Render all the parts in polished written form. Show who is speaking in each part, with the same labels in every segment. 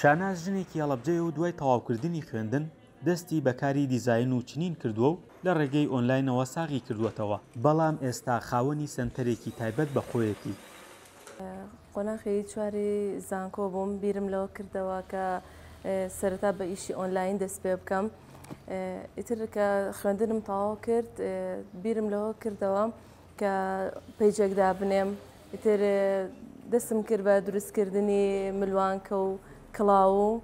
Speaker 1: شاناز ژنێکی هەڵەبجەیە و دوای تەواوکردنی خوێندن دەستی بەکاری دیزاین و چنین کردووە و لە ڕێگەی ئۆنلاینەوە ساغی کردووەتەوە، بەڵام ئێستا خاوەنی سنتەرێکی تایبەت بە خۆیەتی.
Speaker 2: قۆناغی چواری زانکۆ بووم، بیرم لەوە کردەوە کە سەرەتا بە ئیشی ئۆنلاین دەست پێ بکەم. ئیتر کە خوێندنم تەواو کرد بیرم لەوە کردەوە کە پەیجێکدا بنێم. ئیتر دەستم کرد بە دروستکردنی ملوانکە و کڵاو و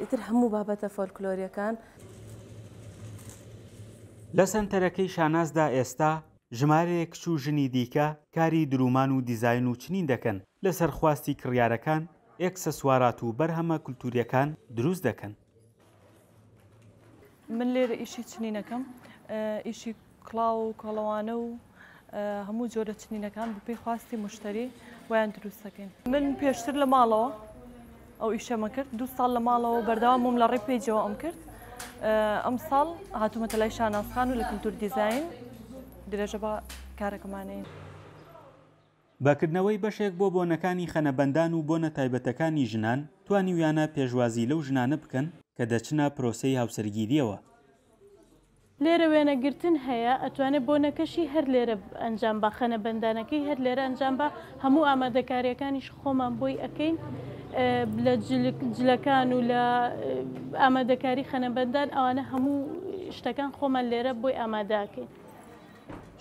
Speaker 2: ئیتر هەموو بابەتە فۆلکلۆریەکان.
Speaker 1: لە سەنتەرەکەی شانازدا ئێستا ژمارەیەک کچ و ژنی دیکە کاری درومان و دیزاین و چنین دەکەن، لەسەر خواستی کڕیارەکان ئێکسەسوارات و بەرهەمە کولتوریەکان دروست دەکەن.
Speaker 3: من لێرە ئیشی چنینەکەم، ئیشی کڵاو و کەڵەوانە و هەموو جۆرە چنینەکان بەپێی خواستی مشتری ویان دروست دەکەین. من پێشتر لە ماڵەوە ئەو ئیشەمە کرد، 2 ساڵ لە ماڵەوە بەردەوامم لە ڕێی پێیجەوە ئەم کرد. ئەم ساڵ هاتوومەتە لای شانازخان و لە کولتور دیزاین درێژە بە کارەکەمانەیە.
Speaker 1: بەکردنەوەی بەشێک بۆ بۆنەکانی خەنەبەندان و بۆنە تایبەتەکانی ژنان توانی ویانە پێشوازی لەو ژنانە بکەن کە دەچنە پرۆسەی هاوسەرگیریەوە.
Speaker 4: لێرە وێنەگرتن هەیە، ئەتوانێت بۆنەکەشی هەر لێرە ئەنجام بە خەنەبەندانەکەی هەر لێرە ئەنجام بە هەموو ئامادەکاریەکانیش خۆمان بۆی ئەەکەین لە جلەکان و لە ئامادەکاری خەنەبەندان ئەوانە هەموو شتەکان خۆمان لێرە بۆی ئامادەکەین.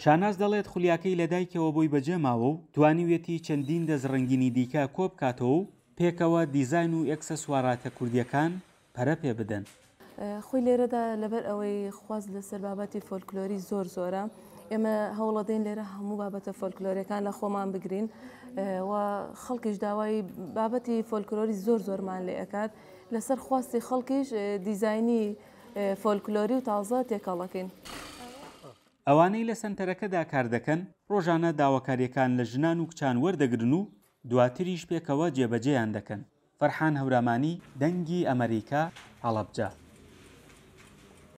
Speaker 1: شاناز دەڵێت خولیاکەی لە دایکەوە بۆی بەجێماوە و توانیوێتی چەندین دەستڕەنگینی دیکە کۆ بکاتەوە و پێکەوە دیزاین و ئێکسەسواراتە کوردیەکان پەرە پێ بدەن.
Speaker 2: خۆی لێرەدا لەبەر ئەوەی خواز لەسەر بابەتی فۆلکلۆری زۆرە، ئێمە هەوڵەدەین لێرە هەموو بابەتە فۆلکلۆریەکان لە خۆمان بگرین و خەڵکیش داوای بابەتی فۆلکلۆری زۆرمان لێ ئەکات، لەسەر خواستی خەڵکیش دیزاینی فۆلکلۆری و تازە تێکەڵەکەین.
Speaker 1: ئەوانەی لە سەنتەرەکەدا کار دەکەن ڕۆژانە داواکاریەکان لە ژنان و کچان وەردەگرن و دواتریش پێکەوە جێبەجێیان دەکەن. فەرحان هەورامانی، دەنگی ئەمریکا، هەڵەبجە.